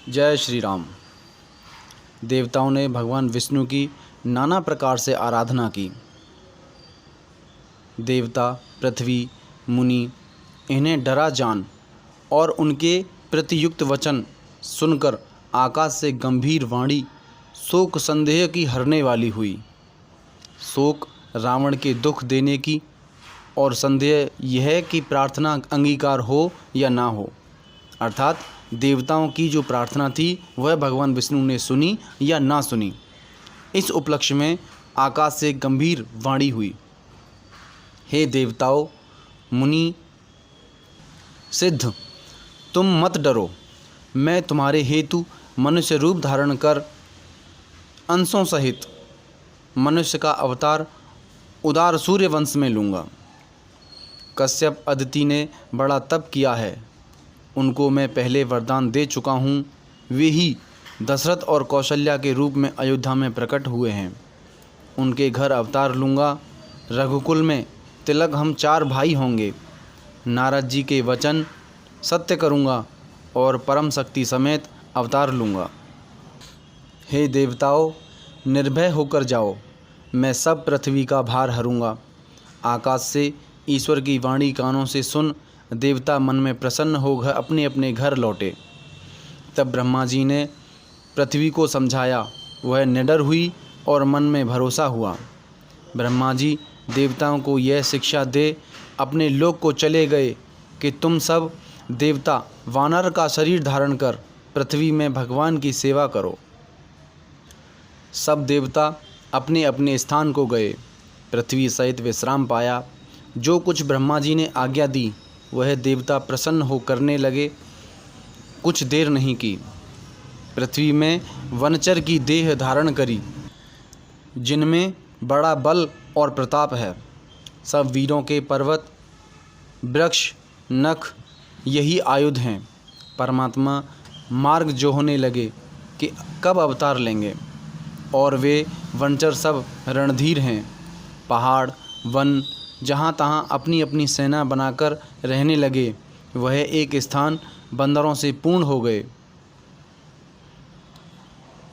जय श्री राम। देवताओं ने भगवान विष्णु की नाना प्रकार से आराधना की। देवता, पृथ्वी, मुनि इन्हें डरा जान और उनके प्रतियुक्त वचन सुनकर आकाश से गंभीर वाणी शोक संदेह की हरने वाली हुई। शोक रावण के दुख देने की और संदेह यह कि प्रार्थना अंगीकार हो या ना हो, अर्थात देवताओं की जो प्रार्थना थी वह भगवान विष्णु ने सुनी या ना सुनी। इस उपलक्ष्य में आकाश से गंभीर वाणी हुई, हे देवताओं, मुनि, सिद्ध, तुम मत डरो। मैं तुम्हारे हेतु मनुष्य रूप धारण कर अंशों सहित मनुष्य का अवतार उदार सूर्य वंश में लूँगा। कश्यप अदिति ने बड़ा तप किया है, उनको मैं पहले वरदान दे चुका हूँ। वे ही दशरथ और कौशल्या के रूप में अयोध्या में प्रकट हुए हैं। उनके घर अवतार लूँगा। रघुकुल में तिलक हम 4 भाई होंगे। नारद जी के वचन सत्य करूँगा और परम शक्ति समेत अवतार लूँगा। हे देवताओं, निर्भय होकर जाओ, मैं सब पृथ्वी का भार हरूँगा। आकाश से ईश्वर की वाणी कानों से सुन देवता मन में प्रसन्न होकर अपने अपने घर लौटे। तब ब्रह्मा जी ने पृथ्वी को समझाया, वह निडर हुई और मन में भरोसा हुआ। ब्रह्मा जी देवताओं को यह शिक्षा दे अपने लोक को चले गए कि तुम सब देवता वानर का शरीर धारण कर पृथ्वी में भगवान की सेवा करो। सब देवता अपने अपने स्थान को गए। पृथ्वी सहित विश्राम पाया। जो कुछ ब्रह्मा जी ने आज्ञा दी वह देवता प्रसन्न हो करने लगे। कुछ देर नहीं की, पृथ्वी में वनचर की देह धारण करी, जिनमें बड़ा बल और प्रताप है। सब वीरों के पर्वत, वृक्ष, नख यही आयुध हैं। परमात्मा मार्ग जोहने लगे कि कब अवतार लेंगे, और वे वनचर सब रणधीर हैं। पहाड़, वन जहाँ तहाँ अपनी अपनी सेना बनाकर रहने लगे। वह एक स्थान बंदरों से पूर्ण हो गए।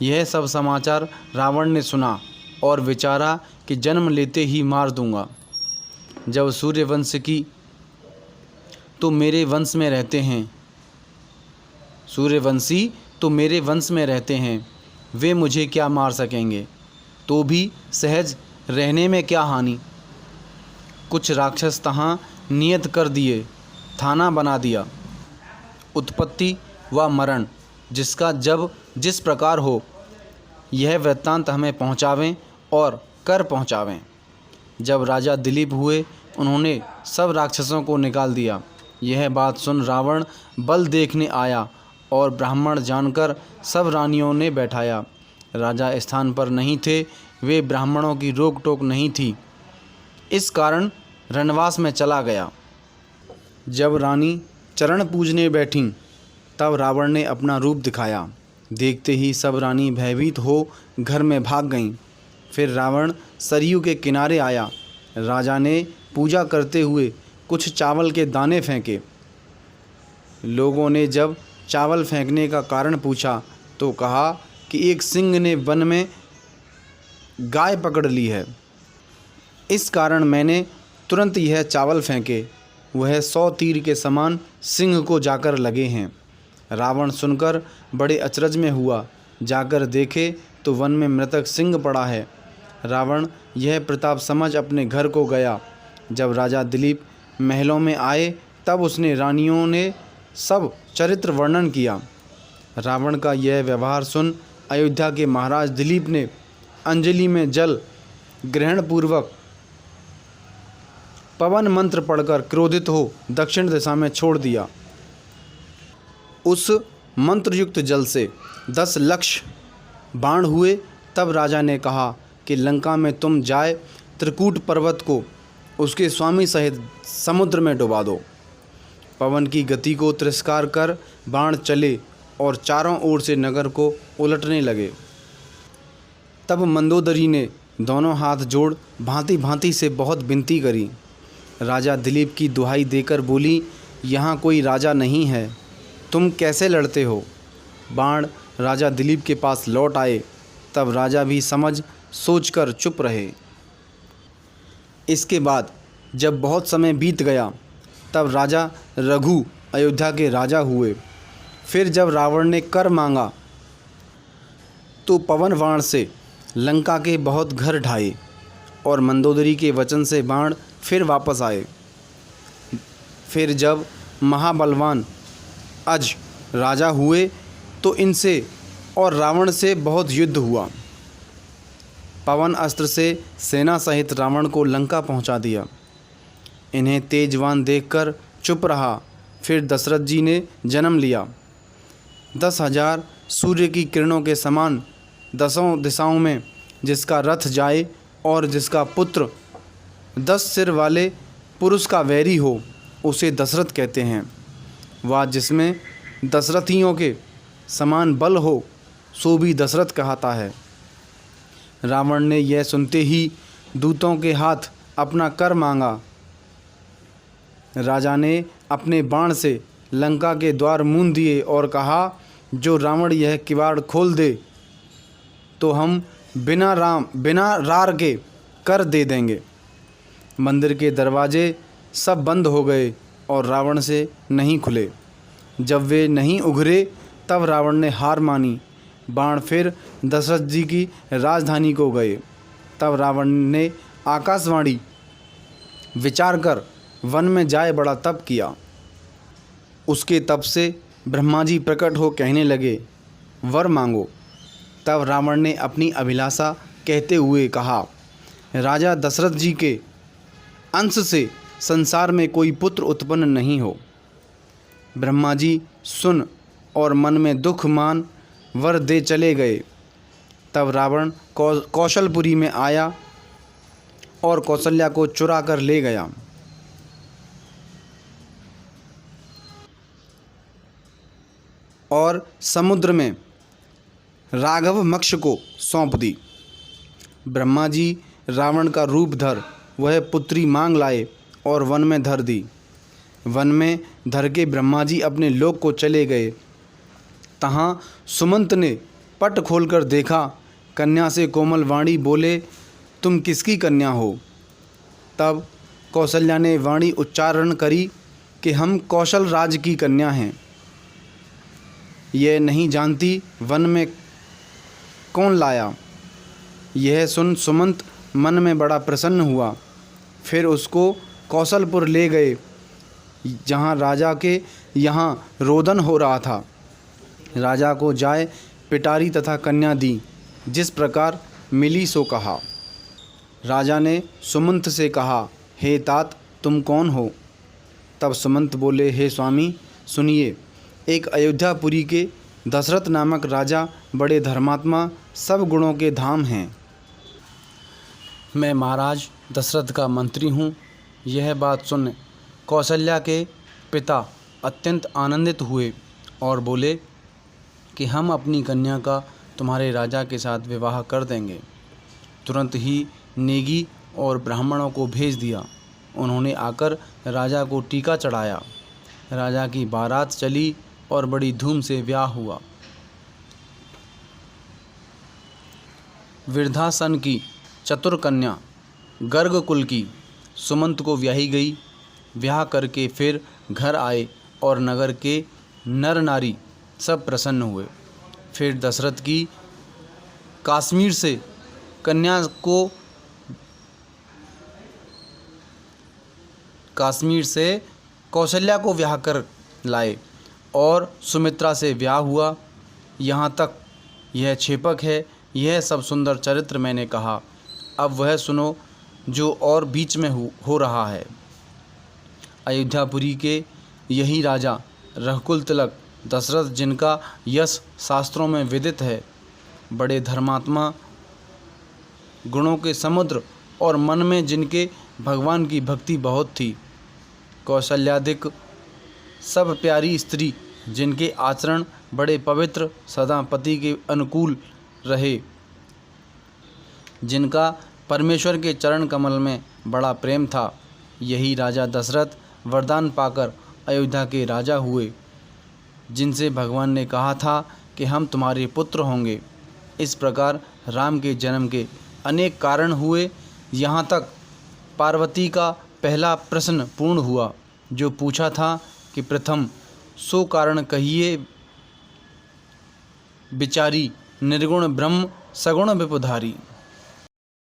यह सब समाचार रावण ने सुना और विचारा कि जन्म लेते ही मार दूंगा। जब सूर्यवंश की तो मेरे वंश में रहते हैं, सूर्यवंशी तो मेरे वंश में रहते हैं, वे मुझे क्या मार सकेंगे। तो भी सहज रहने में क्या हानि। कुछ राक्षस तहाँ नियत कर दिए, थाना बना दिया। उत्पत्ति व मरण जिसका जब जिस प्रकार हो, यह वृत्तांत हमें पहुँचावें और कर पहुँचावें। जब राजा दिलीप हुए, उन्होंने सब राक्षसों को निकाल दिया। यह बात सुन रावण बल देखने आया और ब्राह्मण जानकर सब रानियों ने बैठाया। राजा स्थान पर नहीं थे, वे ब्राह्मणों की रोक टोक नहीं थी, इस कारण रणवास में चला गया। जब रानी चरण पूजने बैठीं, तब रावण ने अपना रूप दिखाया। देखते ही सब रानी भयभीत हो घर में भाग गईं। फिर रावण सरयू के किनारे आया। राजा ने पूजा करते हुए कुछ चावल के दाने फेंके। लोगों ने जब चावल फेंकने का कारण पूछा तो कहा कि एक सिंह ने वन में गाय पकड़ ली है, इस कारण मैंने तुरंत यह चावल फेंके। वह 100 तीर के समान सिंह को जाकर लगे हैं। रावण सुनकर बड़े अचरज में हुआ। जाकर देखे तो वन में मृतक सिंह पड़ा है। रावण यह प्रताप समझ अपने घर को गया। जब राजा दिलीप महलों में आए, तब उसने रानियों ने सब चरित्र वर्णन किया। रावण का यह व्यवहार सुन अयोध्या के महाराज दिलीप ने अंजलि में जल ग्रहण पूर्वक पवन मंत्र पढ़कर क्रोधित हो दक्षिण दिशा में छोड़ दिया। उस मंत्रयुक्त जल से 10 लक्ष बाण हुए। तब राजा ने कहा कि लंका में तुम जाए त्रिकूट पर्वत को उसके स्वामी सहित समुद्र में डुबा दो। पवन की गति को तिरस्कार कर बाण चले और चारों ओर से नगर को उलटने लगे। तब मंदोदरी ने दोनों हाथ जोड़ भांति भांति से बहुत विनती करी। राजा दिलीप की दुहाई देकर बोली, यहाँ कोई राजा नहीं है, तुम कैसे लड़ते हो। बाण राजा दिलीप के पास लौट आए तब राजा भी समझ सोचकर चुप रहे। इसके बाद जब बहुत समय बीत गया तब राजा रघु अयोध्या के राजा हुए। फिर जब रावण ने कर मांगा तो पवन बाण से लंका के बहुत घर ढाए और मंदोदरी के वचन से बाण फिर वापस आए। फिर जब महाबलवान अज राजा हुए तो इनसे और रावण से बहुत युद्ध हुआ। पवन अस्त्र से सेना सहित रावण को लंका पहुंचा दिया। इन्हें तेजवान देखकर चुप रहा। फिर दशरथ जी ने जन्म लिया। 10,000 सूर्य की किरणों के समान 10 दिशाओं में जिसका रथ जाए और जिसका पुत्र 10 सिर वाले पुरुष का वैरी हो उसे दशरथ कहते हैं। वह जिसमें दशरथियों के समान बल हो सो भी दशरथ कहता है। रावण ने यह सुनते ही दूतों के हाथ अपना कर मांगा। राजा ने अपने बाण से लंका के द्वार मूंद दिए और कहा, जो रावण यह किवाड़ खोल दे तो हम बिना रार के कर दे देंगे। मंदिर के दरवाजे सब बंद हो गए और रावण से नहीं खुले। जब वे नहीं उघरे तब रावण ने हार मानी। बाण फिर दशरथ जी की राजधानी को गए। तब रावण ने आकाशवाणी विचार कर वन में जाए बड़ा तप किया। उसके तप से ब्रह्मा जी प्रकट हो कहने लगे, वर मांगो। तब रावण ने अपनी अभिलाषा कहते हुए कहा, राजा दशरथ जी के अंश से संसार में कोई पुत्र उत्पन्न नहीं हो। ब्रह्मा जी सुन और मन में दुख मान वर दे चले गए। तब रावण कौशलपुरी में आया और कौशल्या को चुरा कर ले गया और समुद्र में राघव मक्ष को सौंप दी। ब्रह्मा जी रावण का रूप धर वह पुत्री मांग लाए और वन में धर दी। वन में धर के ब्रह्मा जी अपने लोक को चले गए। तहाँ सुमंत ने पट खोलकर देखा। कन्या से कोमल वाणी बोले, तुम किसकी कन्या हो? तब कौशल्या ने वाणी उच्चारण करी कि हम कौशल राज की कन्या हैं। यह नहीं जानती वन में कौन लाया। यह सुन सुमंत मन में बड़ा प्रसन्न हुआ। फिर उसको कौशलपुर ले गए जहाँ राजा के यहाँ रोदन हो रहा था। राजा को जाय पिटारी तथा कन्या दी, जिस प्रकार मिली सो कहा। राजा ने सुमंत से कहा, हे तात तुम कौन हो? तब सुमंत बोले, हे स्वामी सुनिए, एक अयोध्यापुरी के दशरथ नामक राजा बड़े धर्मात्मा सब गुणों के धाम हैं। मैं महाराज दशरथ का मंत्री हूँ। यह बात सुन कौशल्या के पिता अत्यंत आनंदित हुए और बोले कि हम अपनी कन्या का तुम्हारे राजा के साथ विवाह कर देंगे। तुरंत ही नेगी और ब्राह्मणों को भेज दिया। उन्होंने आकर राजा को टीका चढ़ाया। राजा की बारात चली और बड़ी धूम से ब्याह हुआ। विरधासन की चतुर कन्या गर्ग कुल की सुमंत को ब्याही गई। ब्याह करके फिर घर आए और नगर के नर नारी सब प्रसन्न हुए। फिर दशरथ की कश्मीर से कौशल्या को ब्याह कर लाए और सुमित्रा से ब्याह हुआ। यहाँ तक यह छेपक है। यह सब सुंदर चरित्र मैंने कहा। अब वह सुनो जो और बीच में हो रहा है। अयोध्यापुरी के यही राजा रघुकुल तिलक दशरथ, जिनका यश शास्त्रों में विदित है, बड़े धर्मात्मा, गुणों के समुद्र और मन में जिनके भगवान की भक्ति बहुत थी, कौशल्यादिक सब प्यारी स्त्री, जिनके आचरण बड़े पवित्र, सदा पति के अनुकूल रहे, जिनका परमेश्वर के चरण कमल में बड़ा प्रेम था, यही राजा दशरथ वरदान पाकर अयोध्या के राजा हुए, जिनसे भगवान ने कहा था कि कि हम तुम्हारे पुत्र होंगे। इस प्रकार राम के जन्म के अनेक कारण हुए। यहाँ तक पार्वती का पहला प्रश्न पूर्ण हुआ, जो पूछा था कि प्रथम सो कारण कहिए विचारी, निर्गुण ब्रह्म सगुण विपुधारी।